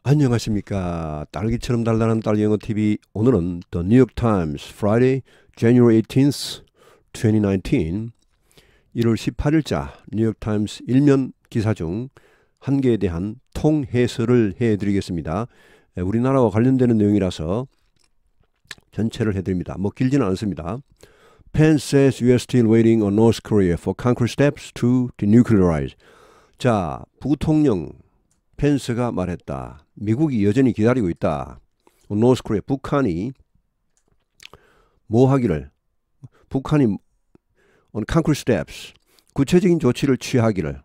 안녕하십니까. 딸기처럼 달달한 딸기 영어 TV. 오늘은 The New York Times Friday, January 18th, 2019 1월 18일자 뉴욕 타임스 일면 기사 중 한 개에 대한 통해설을 해드리겠습니다. 우리나라와 관련되는 내용이라서 전체를 해드립니다. 뭐 길지는 않습니다. Pence says U.S. still waiting on North Korea for concrete steps to denuclearize. 자, 부통령 펜스가 말했다. 미국이 여전히 기다리고 있다. North Korea, 북한이 뭐 하기를, 북한이 on concrete steps, 구체적인 조치를 취하기를,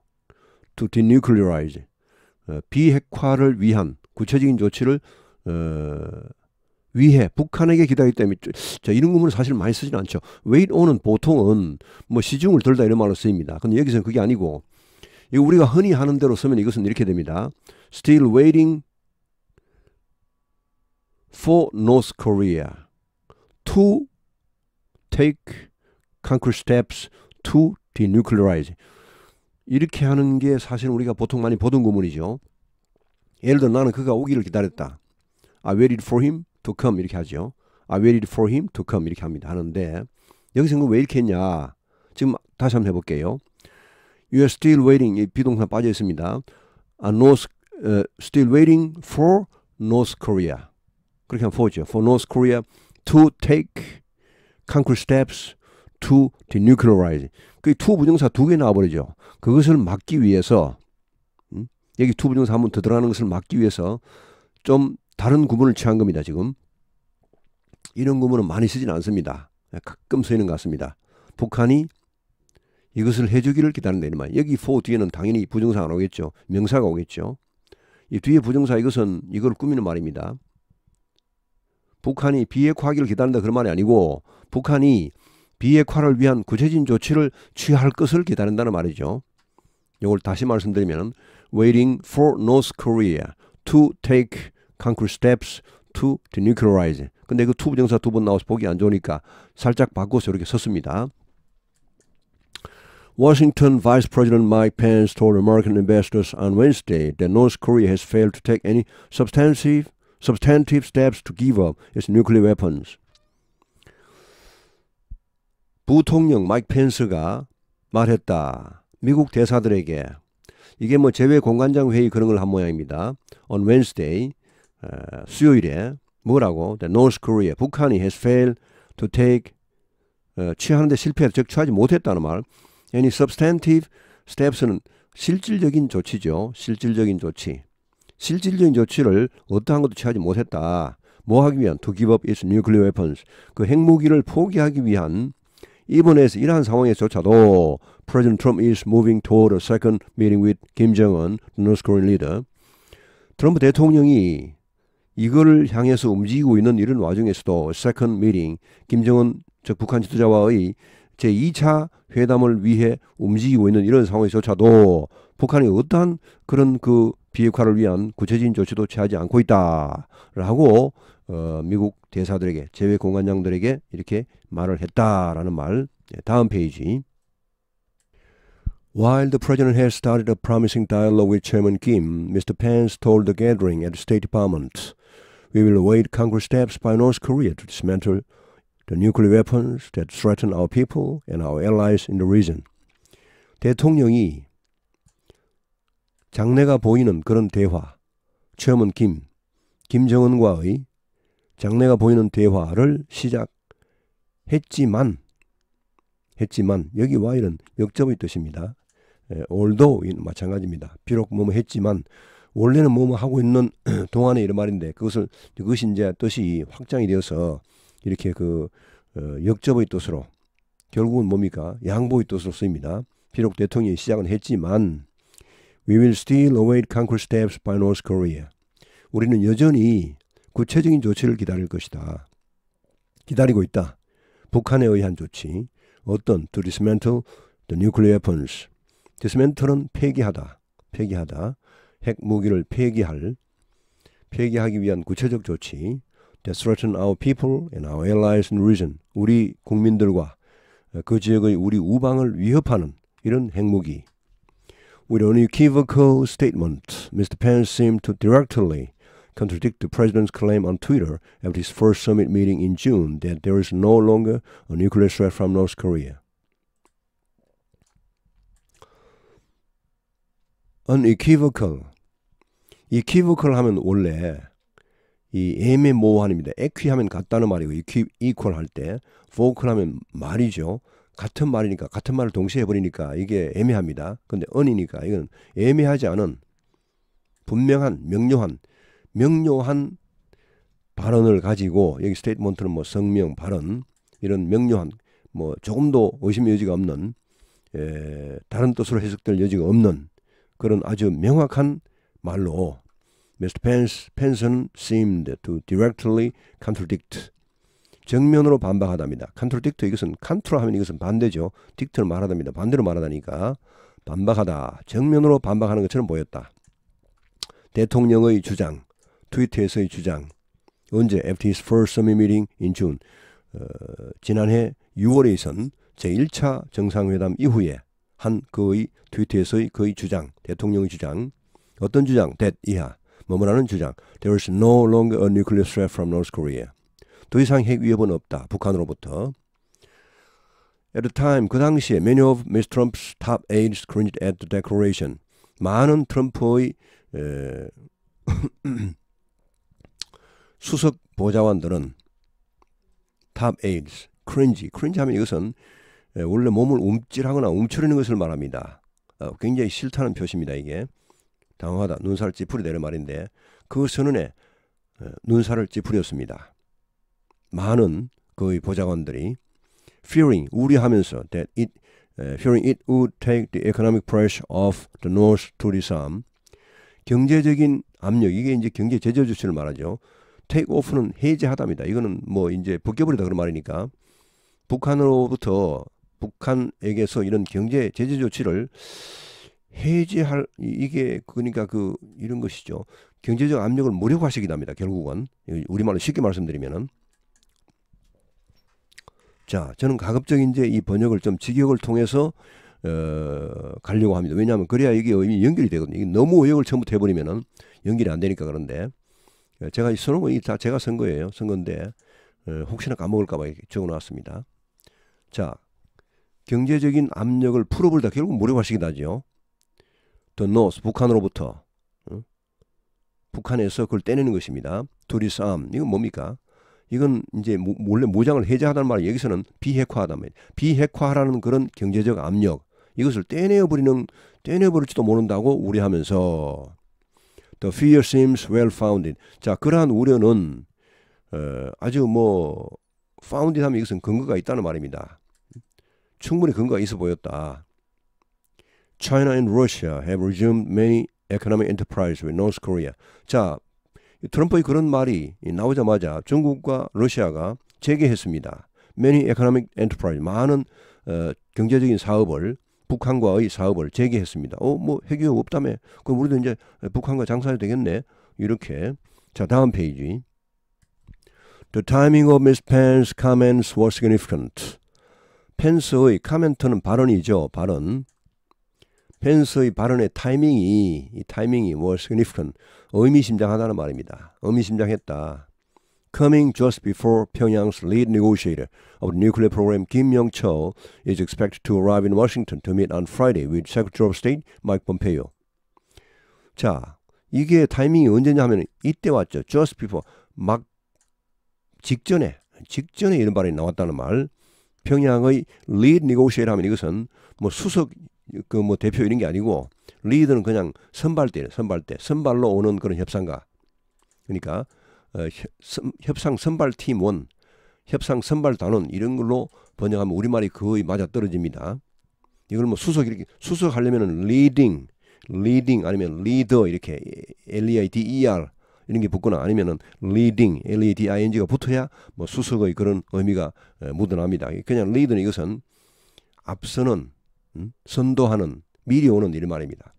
to denuclearize, 비핵화를 위한 구체적인 조치를 위해 북한에게 기다리기 때문에, 자, 이런 구문을 사실 많이 쓰지는 않죠. wait on은 보통은 뭐 시중을 들다 이런 말로 쓰입니다. 근데 여기서는 그게 아니고, 이거 우리가 흔히 하는 대로 쓰면 이것은 이렇게 됩니다. Still waiting for North Korea to take concrete steps to denuclearize. 이렇게 하는 게 사실 우리가 보통 많이 보던 구문이죠. 예를 들어 나는 그가 오기를 기다렸다. I waited for him to come 이렇게 하죠. I waited for him to come 이렇게 합니다. 하는데 여기서는 왜 이렇게 했냐. 지금 다시 한번 해볼게요. You are still waiting. 이 비동사 빠져 있습니다. Still waiting for North Korea. 그렇게 하면 for죠. For North Korea to take concrete steps to denuclearize. 그 to 부정사 두 개 나와버리죠. 그것을 막기 위해서, 여기 to 부정사 한번 더 들어가는 것을 막기 위해서 좀 다른 구문을 취한 겁니다. 지금 이런 구문은 많이 쓰지는 않습니다. 가끔 쓰이는 것 같습니다. 북한이 이것을 해주기를 기다린다. 이 말. 여기 for 뒤에는 당연히 부정사가 안 오겠죠. 명사가 오겠죠. 이 뒤에 부정사 이것은 이걸 꾸미는 말입니다. 북한이 비핵화하기를 기다린다 그런 말이 아니고 북한이 비핵화를 위한 구체적인 조치를 취할 것을 기다린다는 말이죠. 이걸 다시 말씀드리면 waiting for North Korea to take concrete steps to denuclearize. 근데 그 to 부정사 두 번 나와서 보기 안 좋으니까 살짝 바꿔서 이렇게 썼습니다. Washington Vice President Mike Pence told American ambassadors on Wednesday that North Korea has failed to take any substantive steps to give up its nuclear weapons. 부통령 마이크 펜스가 말했다. 미국 대사들에게. 이게 뭐 재외공관장 회의 그런 걸 한 모양입니다. On Wednesday, 수요일에 뭐라고? That North Korea, 북한이 has failed to take, 취하는데 실패해서 즉 취하지 못했다는 말. any substantive steps는 실질적인 조치죠. 실질적인 조치. 실질적인 조치를 어떠한 것도 취하지 못했다. 뭐 하기 위한? To give up its nuclear weapons. 그 핵무기를 포기하기 위한 이번에서 이러한 상황에서조차도 President Trump is moving toward a second meeting with Kim Jong-un, the North Korean leader. 트럼프 대통령이 이거를 향해서 움직이고 있는 이런 와중에서도 second meeting, 김정은 즉 북한 지도자와의 제2차 회담을 위해 움직이고 있는 이런 상황에서조차도 북한이 어떠한 그런 그 비핵화를 위한 구체적인 조치도 취하지 않고 있다라고 미국 대사들에게 재외공관장들에게 이렇게 말을 했다라는 말. 다음 페이지. While the president has started a promising dialogue with Chairman Kim, Mr. Pence told the gathering at the State Department, "We will await concrete steps by North Korea to dismantle the nuclear weapons that threaten our people and our allies in the region." 대통령이 장래가 보이는 그런 대화, 체어먼 김정은과의 장래가 보이는 대화를 시작했지만 여기 while은 역접의 뜻입니다. although 마찬가지입니다. 비록 뭐뭐 했지만 원래는 뭐뭐 하고 있는 동안에 이런 말인데 그것이 이제 뜻이 확장이 되어서 이렇게 그 역접의 뜻으로 결국은 뭡니까? 양보의 뜻으로 쓰입니다. 비록 대통령이 시작은 했지만 We will still await concrete steps by North Korea. 우리는 여전히 구체적인 조치를 기다릴 것이다. 기다리고 있다. 북한에 의한 조치. 어떤? To dismantle the nuclear weapons. dismantle은 폐기하다. 핵무기를 폐기하기 위한 구체적 조치. That threaten our people and our allies in the region. 우리 국민들과 그 지역의 우리 우방을 위협하는 이런 핵무기. With an unequivocal statement, Mr. Pence seemed to directly contradict the president's claim on Twitter after his first summit meeting in June that there is no longer a nuclear threat from North Korea. unequivocal. equivocal 하면 원래 이 애매모호한입니다. equi 하면 같다는 말이고 equal 할 때 vocal 하면 말이죠. 같은 말이니까 같은 말을 동시에 해버리니까 이게 애매합니다. 근데 un이니까 이건 애매하지 않은 분명한 명료한 발언을 가지고 여기 스테이트먼트는 뭐 성명 발언 이런 명료한 뭐 조금도 의심의 여지가 없는 다른 뜻으로 해석될 여지가 없는 그런 아주 명확한 말로 Mr. Pence는 seemed to directly contradict. 정면으로 반박하답니다. contradict 이것은 contra 하면 이것은 반대죠. dict는 말하답니다. 반대로 말하다니까 반박하다. 정면으로 반박하는 것처럼 보였다. 대통령의 주장, 트위터에서의 주장. 언제? After his first summit meeting in June. 지난해 6월에 있은 제1차 정상회담 이후에 한 그의 트위터에서의 그의 주장, 대통령의 주장. 어떤 주장? that 이하. 뭐뭐라는 주장. There is no longer a nuclear threat from North Korea. 더 이상 핵 위협은 없다. 북한으로부터. At the time, 그 당시에 many of Mr. Trump's top aides cringed at the declaration. 많은 트럼프의 수석 보좌관들은 top aides, cringe 하면 이것은 원래 몸을 움찔하거나 움츠리는 것을 말합니다. 굉장히 싫다는 표시입니다. 이게. 당황하다. 눈살을 찌푸리되는 말인데 그 선언에 눈살을 찌푸렸습니다. 많은 그의 보좌관들이 fearing 우려하면서 fearing it would take the economic pressure off the North to disarm. 경제적인 압력 이게 이제 경제 제재 조치를 말하죠. take off는 해제하답니다. 이거는 뭐 이제 벗겨버리다 그런 말이니까 북한에게서 이런 경제 제재 조치를 해제할 이게 그러니까 이런 것이죠. 경제적 압력을 무력화시키답니다. 결국은 우리말로 쉽게 말씀드리면은 자 저는 가급적 이제 이 번역을 좀 직역을 통해서 가려고 합니다. 왜냐하면 그래야 이게 연결이 되거든요. 이게 너무 의역을 처음부터 해버리면은 연결이 안 되니까. 그런데 제가 써놓은 거 다 제가 쓴 거예요. 쓴 건데 혹시나 까먹을까봐 적어놨습니다. 자 경제적인 압력을 풀어버리다 결국 무력화시키다죠. The North, 북한으로부터 북한에서 그걸 떼내는 것입니다. To disarm, 이건 뭡니까? 이건 이제 원래 무장을 해제하다는 말은 여기서는 비핵화하다 말이에요. 비핵화하라는 그런 경제적 압력 이것을 떼내버릴지도 모른다고 우려하면서 The fear seems well founded. 자 그러한 우려는 아주 뭐 founded 하면 이것은 근거가 있다는 말입니다. 충분히 근거가 있어 보였다. China and Russia have resumed many economic enterprise with North Korea. 자, 트럼프의 그런 말이 나오자마자 중국과 러시아가 재개했습니다. Many economic enterprise, 많은 경제적인 사업을 북한과의 사업을 재개했습니다. 뭐 핵위협 없다며? 그럼 우리도 이제 북한과 장사해도 되겠네. 이렇게. 자, 다음 페이지. The timing of Ms. Pence's comments was significant. 펜스의 카멘트는 발언이죠. 발언. 펜스의 발언의 타이밍이 was significant. 의미심장하다는 말입니다. 의미심장했다. Coming just before Pyongyang's lead negotiator of the nuclear program, Kim Yong-chol, is expected to arrive in Washington to meet on Friday with Secretary of State Mike Pompeo. 자, 이게 타이밍이 언제냐 하면 이때 왔죠. Just before, 막 직전에 이런 발언이 나왔다는 말. 평양의 lead negotiator 하면 이것은 뭐 수석 뭐 대표 이런 게 아니고 리드는 그냥 선발로 오는 그런 협상가. 그러니까 협상 선발팀 원, 협상 선발단원 이런 걸로 번역하면 우리말이 거의 맞아 떨어집니다. 이걸 뭐 수석하려면은 leading 아니면 leader 이렇게 leader 이런 게 붙거나 아니면은 leading leading가 붙어야 뭐 수석의 그런 의미가 묻어납니다. 그냥 lead는 이것은 앞서는 선도하는 미리 오는 이런 말입니다.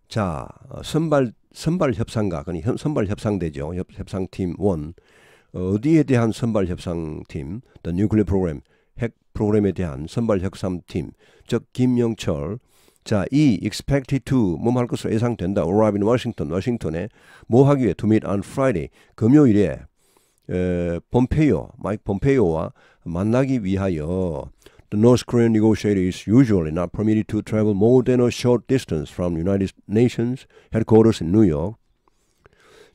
자 선발 협상가 그러니까 선발 협상대죠. 협상팀 1 어디에 대한 선발 협상팀 The Nuclear Program 핵 프로그램에 대한 선발 협상팀 즉 김영철 자, 이 expected to 뭐할 것으로 예상된다. arrive in Washington, 워싱턴에 뭐 하기 위해 to meet on Friday, 금요일에 마이크 폼페이오와 만나기 위하여 The North Korean negotiator is usually not permitted to travel more than a short distance from United Nations headquarters in New York.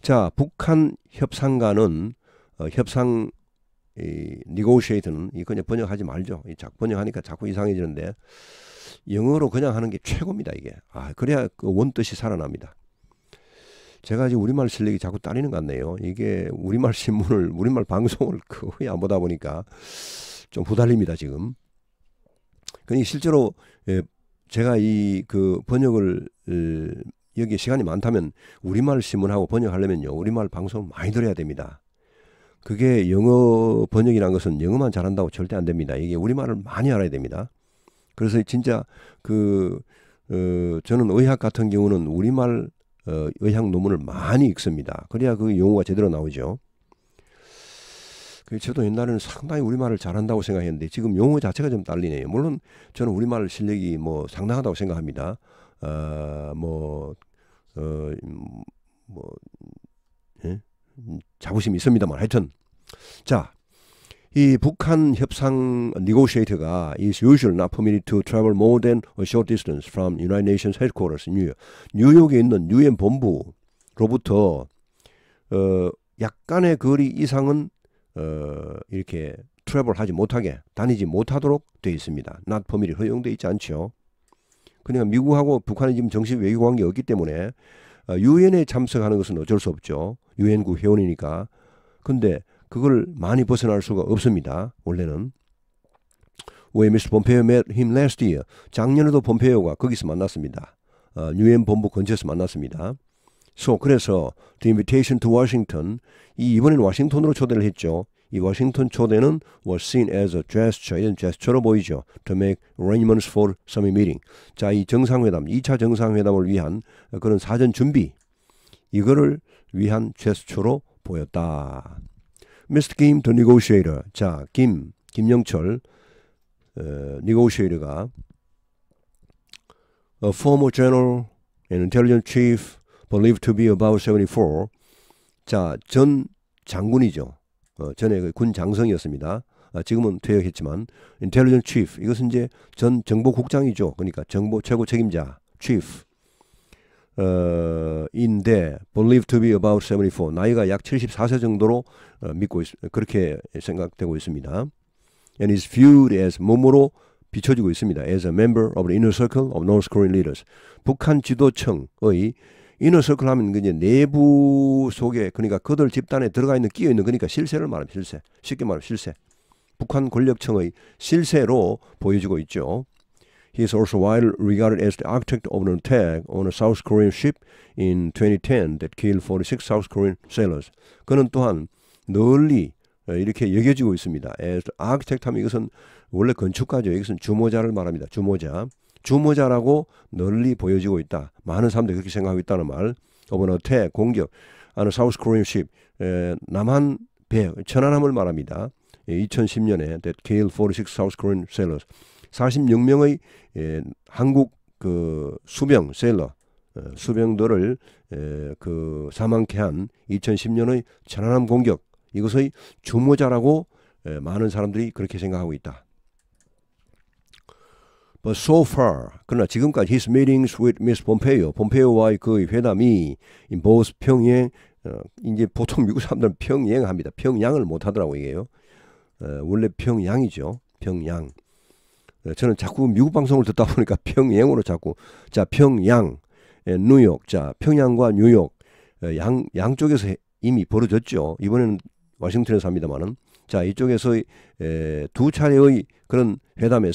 자, 북한 협상가는 협상 negotiator는 이 그냥 번역하지 말죠. 번역하니까 자꾸 이상해지는데 영어로 그냥 하는 게 최고입니다, 이게. 그래야 그 원뜻이 살아납니다. 제가 지금 우리말 실력이 자꾸 딸리는 것 같네요. 이게 우리말 신문을, 우리말 방송을 거의 안 보다 보니까 좀 후달립니다, 지금. 그러니 실제로 제가 이 그 번역을 여기 시간이 많다면 우리말 신문하고 번역하려면요, 우리말 방송을 많이 들어야 됩니다. 그게 영어 번역이라는 것은 영어만 잘한다고 절대 안 됩니다. 이게 우리말을 많이 알아야 됩니다. 그래서 진짜 저는 의학 같은 경우는 우리말 의학 논문을 많이 읽습니다. 그래야 그 용어가 제대로 나오죠. 저도 옛날에는 상당히 우리말을 잘한다고 생각했는데 지금 용어 자체가 좀 딸리네요. 물론 저는 우리말 실력이 뭐 상당하다고 생각합니다. 자부심이 있습니다만 하여튼 자, 이 북한 협상 negotiator가 is usually not permitted to travel more than a short distance from United Nations headquarters in New York. 뉴욕에 있는 유엔 본부로부터 약간의 거리 이상은 이렇게 트래블하지 못하게, 다니지 못하도록 되어 있습니다. not permitted, 허용되어 있지 않죠. 그러니까 미국하고 북한이 지금 정식 외교 관계가 없기 때문에 유엔에 참석하는 것은 어쩔 수 없죠. 유엔국 회원이니까. 근데 그걸 많이 벗어날 수가 없습니다. 원래는. When Mr. Pompeo met him last year. 작년에도 폼페이오가 거기서 만났습니다. 유엔 본부 근처에서 만났습니다. 그래서 the invitation to Washington, 이번에는 워싱턴으로 초대를 했죠. 이 워싱턴 초대는 was seen as a gesture, 이런 제스처로 보이죠. To make arrangements for summit meeting. 자, 이 정상회담, 2차 정상회담을 위한 그런 사전 준비, 이거를 위한 제스처로 보였다. Mr. Kim, the negotiator. 자, 김영철 negotiator가 a former general and intelligence chief believed to be about 74. 자, 전 장군이죠. 전에 군 장성이었습니다. 지금은 퇴역했지만 intelligence chief, 이것은 이제 전 정보국장이죠. 그러니까 정보 최고 책임자 chief. 인데 believed to be about 74. 나이가 약 74세 정도로 그렇게 생각되고 있습니다. And is viewed as 몸으로 비춰지고 있습니다. As a member of the inner circle of North Korean leaders. 북한 지도청의 inner circle 하면 그냥 내부 속에, 그러니까 그들 집단에 들어가 있는, 끼어 있는, 그러니까 실세를 말하면 실세. 쉽게 말하면 실세. 북한 권력청의 실세로 보여지고 있죠. He is also widely regarded as the architect of an attack on a South Korean ship in 2010 that killed 46 South Korean sailors. 그는 또한 널리 이렇게 여겨지고 있습니다. As the architect 하면 이것은 원래 건축가죠. 이것은 주모자를 말합니다. 주모자라고 널리 보여지고 있다. 많은 사람들이 그렇게 생각하고 있다는 말. of an attack, 공격, on a South Korean ship, 남한 배, 천안함을 말합니다. 2010년에 that killed 46 South Korean sailors. 46명의 한국 그 수병, 수병들을 사망케 한 2010년의 천안함 공격, 이것의 주모자라고 많은 사람들이 그렇게 생각하고 있다. But so far, 그러나 지금까지 his meetings with Miss Pompeo, 폼페이오와의 그 회담이 in both 평양, 이제 보통 미국 사람들은 평양합니다. 평양을 못 하더라고 이게요. 원래 평양이죠. 평양. 저는 자꾸 미국 방송을 듣다 보니까 평양으로 자꾸, 자, 평양, 뉴욕, 자, 평양과 뉴욕, 양쪽에서 이미 벌어졌죠. 이번에는 워싱턴에서 합니다만은. 자, 이쪽에서 두 차례의 그런 회담이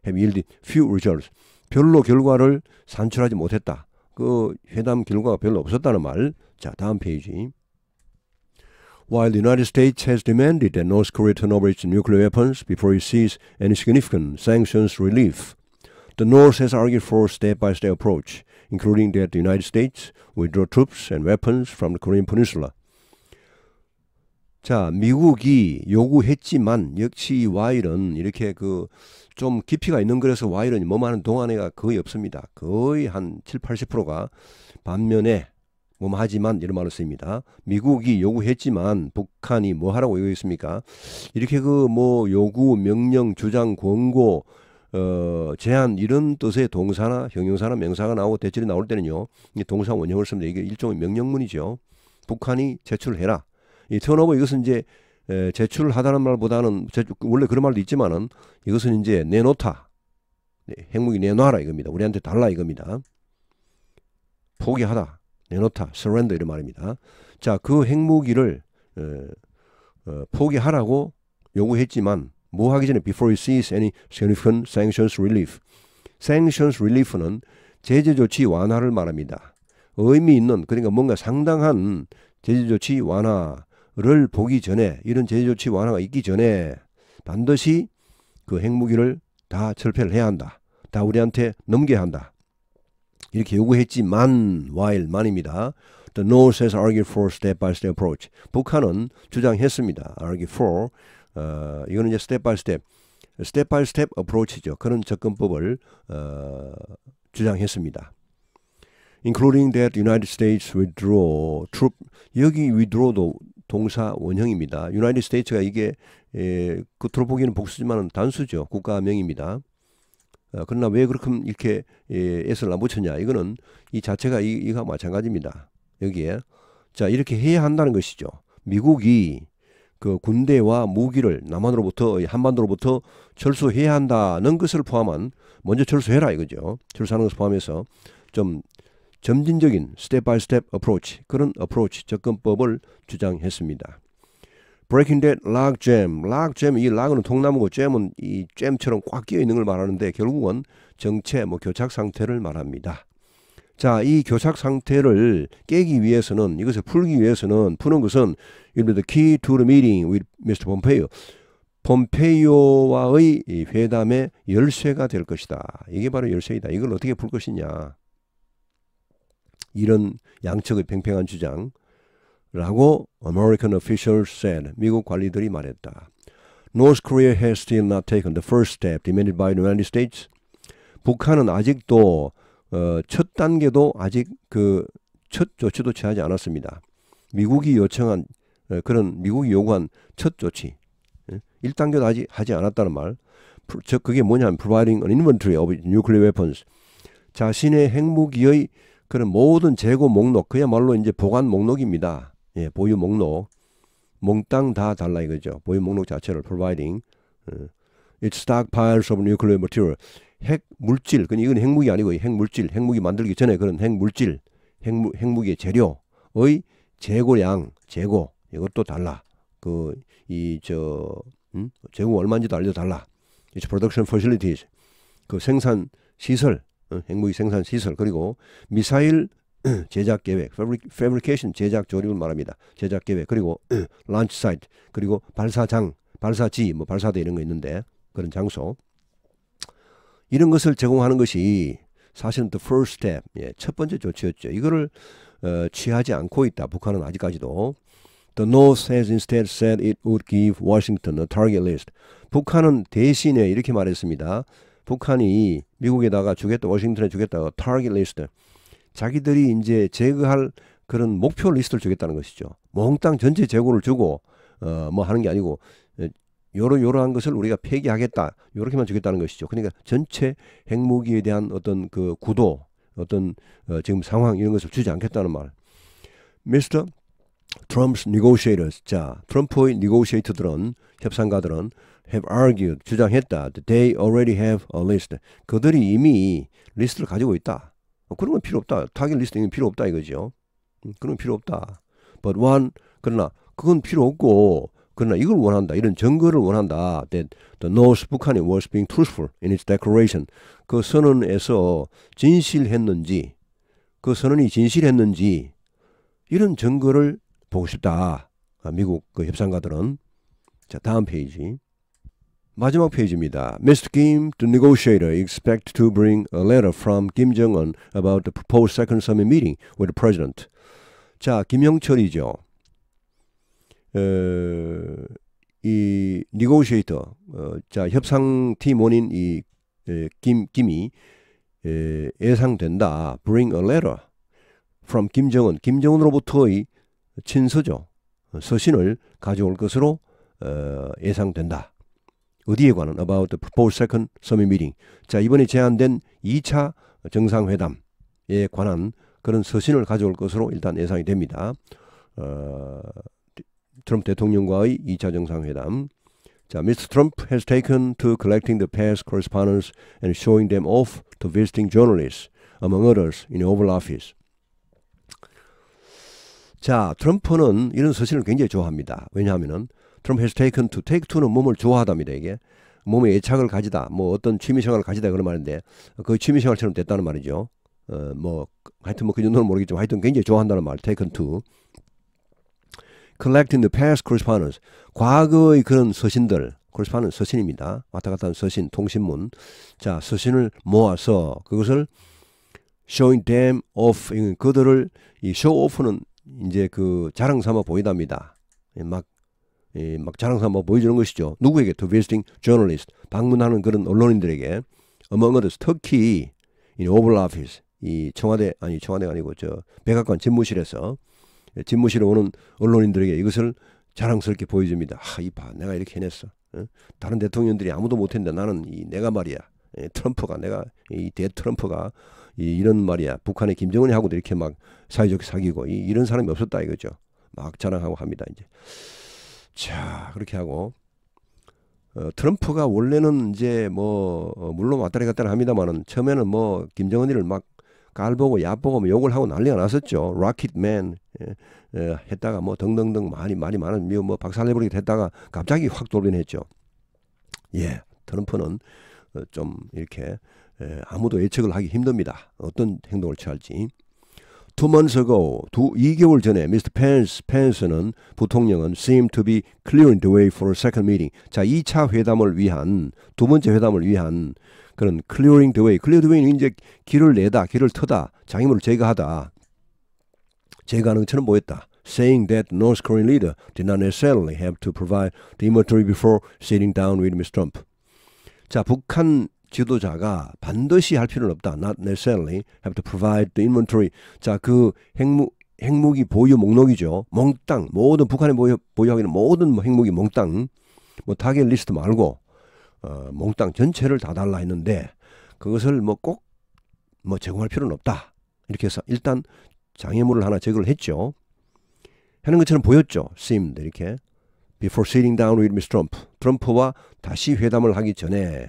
have yielded few results. 별로 결과를 산출하지 못했다. 그 회담 결과가 별로 없었다는 말. 자, 다음 페이지. While the United States has demanded that North Korea turn over its nuclear weapons before it sees any significant sanctions relief, the North has argued for a step-by-step approach, including that the United States withdraw troops and weapons from the Korean Peninsula. 자, 미국이 요구했지만 역시 이 while은 이렇게 그 좀 깊이가 있는 거라서 while은 뭐하는 동안에가 거의 없습니다. 거의 한 70~80%가 반면에 하지만 이런 말을 씁니다. 미국이 요구했지만 북한이 뭐 하라고 요구했습니까? 이렇게 그 뭐 요구, 명령, 주장, 권고, 제한 이런 뜻의 동사나 형용사나 명사가 나오고 대절이 나올 때는요. 이 동사 원형을 씁니다. 이게 일종의 명령문이죠. 북한이 제출해라. 이 턴오버 이것은 이제 제출하다는 말보다는 원래 그런 말도 있지만은 이것은 이제 내놓다. 핵무기 내놔라 이겁니다. 우리한테 달라 이겁니다. 포기하다. 내놓다, surrender 이런 말입니다. 자, 그 핵무기를 포기하라고 요구했지만 뭐 하기 전에 before it sees any significant sanctions relief. sanctions relief는 제재 조치 완화를 말합니다. 의미 있는 그러니까 뭔가 상당한 제재 조치 완화를 보기 전에 이런 제재 조치 완화가 있기 전에 반드시 그 핵무기를 다 철폐를 해야 한다. 다 우리한테 넘겨야 한다. 이렇게 요구했지만 while만입니다. The North has argued for step-by-step approach. 북한은 주장했습니다. argue for 이거는 이제 step-by-step approach죠. 그런 접근법을 주장했습니다. Including that United States withdraw troop. 여기 withdraw도 동사 원형입니다. United States가 이게 겉으로 보기에는 복수지만 단수죠. 국가명입니다. 그러나 왜 그렇게 이렇게 s를 안 붙였냐? 이거는 이 자체가 이거와 마찬가지입니다. 여기에 자 이렇게 해야 한다는 것이죠. 미국이 그 군대와 무기를 남한으로부터 한반도로부터 철수해야 한다는 것을 포함한 먼저 철수해라 이거죠. 철수하는 것을 포함해서 좀 점진적인 스텝 바이 스텝 어프로치 그런 어프로치 접근법을 주장했습니다. Breaking that logjam. logjam 이 lock은 통나무고 jam은 이 jam처럼 꽉 끼어 있는 걸 말하는데 결국은 정체 교착 상태를 말합니다. 자, 이 교착 상태를 깨기 위해서는 이것을 풀기 위해서는 푸는 것은 the key to the meeting with Mr. Pompeo. 폼페이오와의 회담의 열쇠가 될 것이다. 이게 바로 열쇠이다. 이걸 어떻게 풀 것이냐. 이런 양측의 팽팽한 주장. 라고 American officials said. 미국 관리들이 말했다. North Korea has still not taken the first step demanded by the United States. 북한은 아직도 첫 단계도 아직 그 첫 조치도 취하지 않았습니다. 미국이 요청한 미국이 요구한 첫 조치 1단계도 아직 하지 않았다는 말. 그게 뭐냐면 providing an inventory of nuclear weapons. 자신의 핵무기의 그런 모든 재고 목록 그야말로 이제 보관 목록입니다. 예, 보유 목록, 몽땅 다 달라 이거죠. 보유 목록 자체를 providing, its stockpiles of nuclear material, 핵 물질, 이건 핵무기 아니고 핵 물질, 핵무기 만들기 전에 그런 핵 물질, 핵무기의 재료의 재고량, 재고 이것도 달라. 재고 얼마인지도 알려달라. its production facilities, 그 생산 시설, 핵무기 생산 시설 그리고 미사일 제작 계획, fabrication 제작 조립을 말합니다. 제작 계획 그리고 launch site 그리고 발사장, 발사지, 발사대 이런 거 있는데 그런 장소 이런 것을 제공하는 것이 사실은 the first step, 첫 번째 조치였죠. 이거를 취하지 않고 있다. 북한은 아직까지도. The North has instead said it would give Washington a target list. 북한은 대신에 이렇게 말했습니다. 북한이 미국에다가 주겠다, 워싱턴에 주겠다, target list. 자기들이 이제 제거할 그런 목표 리스트를 주겠다는 것이죠. 몽땅 전체 재고를 주고 하는 게 아니고 요러한 것을 우리가 폐기하겠다. 요렇게만 주겠다는 것이죠. 그러니까 전체 핵무기에 대한 어떤 그 구도, 어떤 지금 상황 이런 것을 주지 않겠다는 말. Mr. Trump's negotiators. 자, 트럼프의 negotiator들은 협상가들은 have argued 주장했다. They already have a list. 그들이 이미 리스트를 가지고 있다. 그런 건 필요 없다. 타겟 리스트는 필요 없다 이거죠. 그런 건 필요 없다. But one, 그러나 그건 필요 없고 그러나 이걸 원한다. 이런 증거를 원한다. That the North 북한이 was being truthful in its declaration. 그 선언에서 진실했는지 그 선언이 진실했는지 이런 증거를 보고 싶다. 미국 그 협상가들은. 자, 다음 페이지. 마지막 페이지입니다. Mr. Kim, the negotiator, expect to bring a letter from Kim Jong-un about the proposed second summit meeting with the president. 자, 김영철이죠. 이 negotiator, 자 협상 팀원인 이 김이 예상된다. Bring a letter from 김정은, 김정은으로부터의 친서죠. 서신을 가져올 것으로 예상된다. 어디에 관한? About the proposed second summit meeting. 자, 이번에 제안된 2차 정상회담에 관한 그런 서신을 가져올 것으로 일단 예상이 됩니다. 트럼프 대통령과의 2차 정상회담. 자, Mr. Trump has taken to collecting the past correspondence and showing them off to visiting journalists, among others, in the Oval Office. 자, 트럼프는 이런 서신을 굉장히 좋아합니다. 왜냐하면은 Trump has taken to, take to는 몸을 좋아하답니다. 이게 몸에 애착을 가지다, 뭐 어떤 취미생활을 가지다 그런 말인데 그 취미생활처럼 됐다는 말이죠. 뭐 하여튼 뭐 그 정도는 모르겠지만 하여튼 굉장히 좋아한다는 말, taken to. Collecting the past correspondence, 과거의 그런 서신들, correspondence 서신입니다. 왔다 갔다 하는 서신, 통신문. 자, 서신을 모아서 그것을 showing them off, 그들을 이 show off는 이제 그 자랑 삼아 보이답니다. 막 자랑 삼아 보여주는 것이죠. 누구에게? To visiting journalists, 방문하는 그런 언론인들에게. Among others, 특히 in Oval Office, 이 청와대가 아니고 저 백악관 집무실에서 집무실에 오는 언론인들에게 이것을 자랑스럽게 보여줍니다. 이봐, 내가 이렇게 해냈어. 다른 대통령들이 아무도 못했는데 나는 내가 말이야. 트럼프가, 내가 이 대트럼프가 이런 말이야. 북한의 김정은이 하고도 이렇게 막 사회적 사귀고 이런 사람이 없었다 이거죠. 막 자랑하고 합니다. 이제 자, 그렇게 하고 트럼프가 원래는 이제 뭐 물론 왔다리 갔다리 합니다만은 처음에는 뭐 김정은이를 막 깔보고 얕보고 뭐 욕을 하고 난리가 났었죠. 로켓맨 했다가 뭐 등등등 말이 많은 뭐 박살내버리게 했다가 갑자기 확 돌변했죠. 예, 트럼프는 좀 이렇게 아무도 예측을 하기 힘듭니다. 어떤 행동을 취할지. 2 months ago, 2개월 전에 Mr. Pence는 부통령은 seemed to be clearing the way for a second meeting. 자, 2차 회담을 위한, 두 번째 회담을 위한 그런 clearing the way. clear the way는 이제 길을 내다, 길을 트다, 장애물을 제거하다. 제거하는 것처럼 보였다. Saying that the North Korean leader did not necessarily have to provide the inventory before sitting down with Mr. Trump. 자, 북한 지도자가 반드시 할 필요는 없다. Not necessarily have to provide the inventory. 자, 그 핵무기 보유 목록이죠. 몽땅 모든 북한이 보유하고 있는 모든 핵무기 몽땅, 뭐 타겟 리스트 말고 몽땅 전체를 다 달라 했는데 그것을 뭐 꼭 뭐 제공할 필요는 없다. 이렇게 해서 일단 장애물을 하나 제거를 했죠. 하는 것처럼 보였죠. seemed 이렇게. Before sitting down with Mr. Trump. 트럼프와 다시 회담을 하기 전에.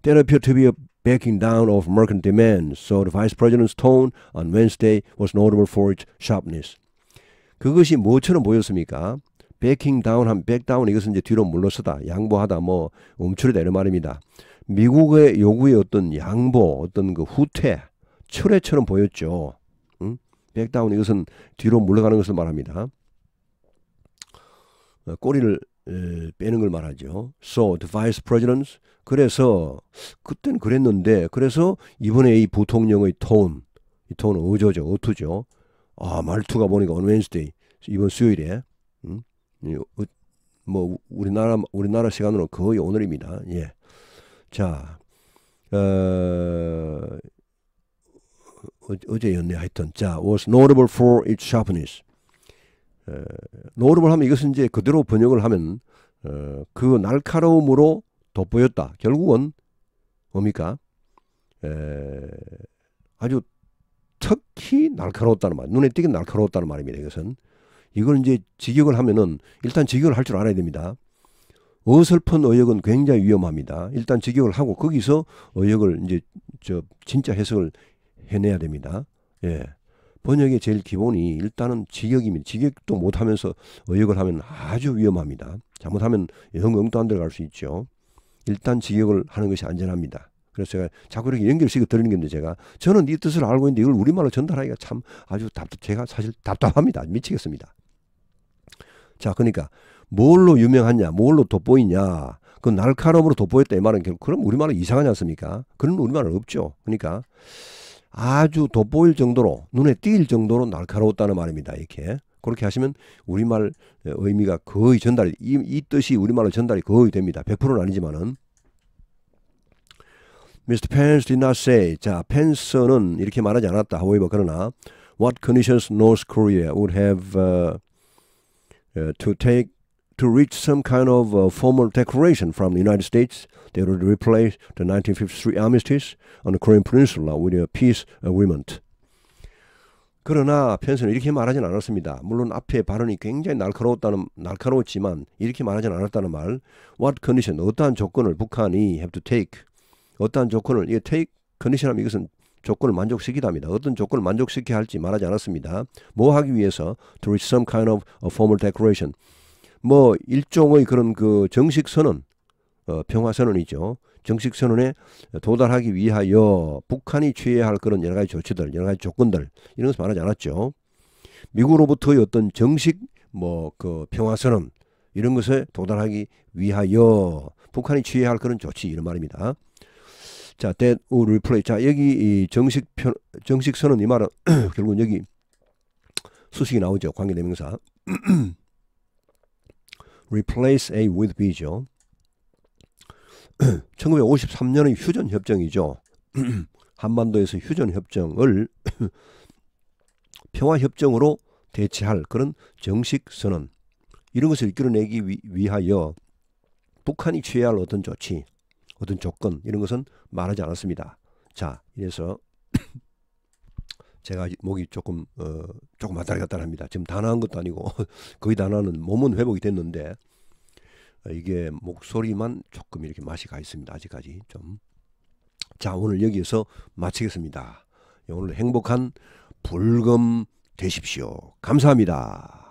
There appeared to be a backing down of American demands, so the Vice President's tone on Wednesday was notable for its sharpness. 그것이 뭐처럼 보였습니까? backing down, back down 이것은 이제 뒤로 물러서다, 양보하다, 뭐 움츠리다 이런 말입니다. 미국의 요구의 어떤 양보, 어떤 그 후퇴, 철회처럼 보였죠. back down 이것은 뒤로 물러가는 것을 말합니다. 꼬리를 빼는 걸 말하죠. So the Vice President's, 그래서 그땐 그랬는데 그래서 이번에 이 부통령의 톤, 이 톤은 어조죠, 어투죠. 아, 말투가 보니까 on Wednesday, 이번 수요일에 뭐 우리나라 시간으로 거의 오늘입니다. 예. 자, 어제였네 하여튼. 자, was notable for its sharpness. notable 하면 이것은 이제 그대로 번역을 하면 그 날카로움으로 돋보였다. 결국은 뭡니까? 아주 특히 날카로웠다는 말, 눈에 띄게 날카로웠다는 말입니다. 이것은 이걸 이제 직역을 하면은 일단 직역을 할 줄 알아야 됩니다. 어설픈 의역은 굉장히 위험합니다. 일단 직역을 하고 거기서 의역을 이제 진짜 해석을 해내야 됩니다. 예. 번역의 제일 기본이 일단은 직역입니다. 직역도 못하면서 의역을 하면 아주 위험합니다. 잘못하면 영도 안 들어갈 수 있죠. 일단 직역을 하는 것이 안전합니다. 그래서 제가 자꾸 이렇게 연결식을 드리는 건데 저는 이 뜻을 알고 있는데 이걸 우리말로 전달하기가 참 아주 제가 사실 답답합니다. 미치겠습니다. 자, 그러니까 뭘로 유명하냐, 뭘로 돋보이냐, 그 날카로움으로 돋보였다 이 말은 결국 그럼 우리말은 이상하지 않습니까? 그런 우리말은 없죠. 그러니까 아주 돋보일 정도로, 눈에 띌 정도로 날카로웠다는 말입니다. 이렇게 그렇게 하시면 우리말 의미가 거의 전달이 이 뜻이 우리말로 전달이 거의 됩니다. 100%는 아니지만은. Mr. Pence did not say. 자, 펜스는 이렇게 말하지 않았다. However, 그러나 what conditions North Korea would have to take to reach some kind of formal declaration from the United States that would replace the 1953 armistice on the Korean Peninsula with a peace agreement. 그러나 펜스는 이렇게 말하진 않았습니다. 물론 앞에 발언이 굉장히 날카로웠지만 이렇게 말하진 않았다는 말. What condition, 어떠한 조건을 북한이 have to take, 어떠한 조건을, 이 take condition 하면 이것은 조건을 만족시키답니다. 어떤 조건을 만족시켜야 할지 말하지 않았습니다. 뭐 하기 위해서 to reach some kind of a formal declaration. 뭐 일종의 그런 그 정식 선언, 평화 선언이죠. 정식 선언에 도달하기 위하여 북한이 취해야 할 그런 여러 가지 조치들, 여러 가지 조건들 이런 것을 말하지 않았죠. 미국으로부터의 어떤 정식 뭐 그 평화 선언 이런 것에 도달하기 위하여 북한이 취해야 할 그런 조치 이런 말입니다. 자, that would replace. 자, 여기 이 정식 선언 이 말은 결국은 여기 수식이 나오죠. 관계대명사. replace A with B죠. 1953년의 휴전협정이죠. 한반도에서 휴전협정을 평화협정으로 대체할 그런 정식 선언 이런 것을 이끌어내기 위하여 북한이 취해야 할 어떤 조치, 어떤 조건 이런 것은 말하지 않았습니다. 자, 이래서 제가 목이 조금 왔다 갔다 합니다. 지금 다 나은 것도 아니고 거의 다 나는 몸은 회복이 됐는데 이게 목소리만 조금 이렇게 맛이 가 있습니다. 아직까지 좀. 자, 오늘 여기에서 마치겠습니다. 오늘 행복한 불금 되십시오. 감사합니다.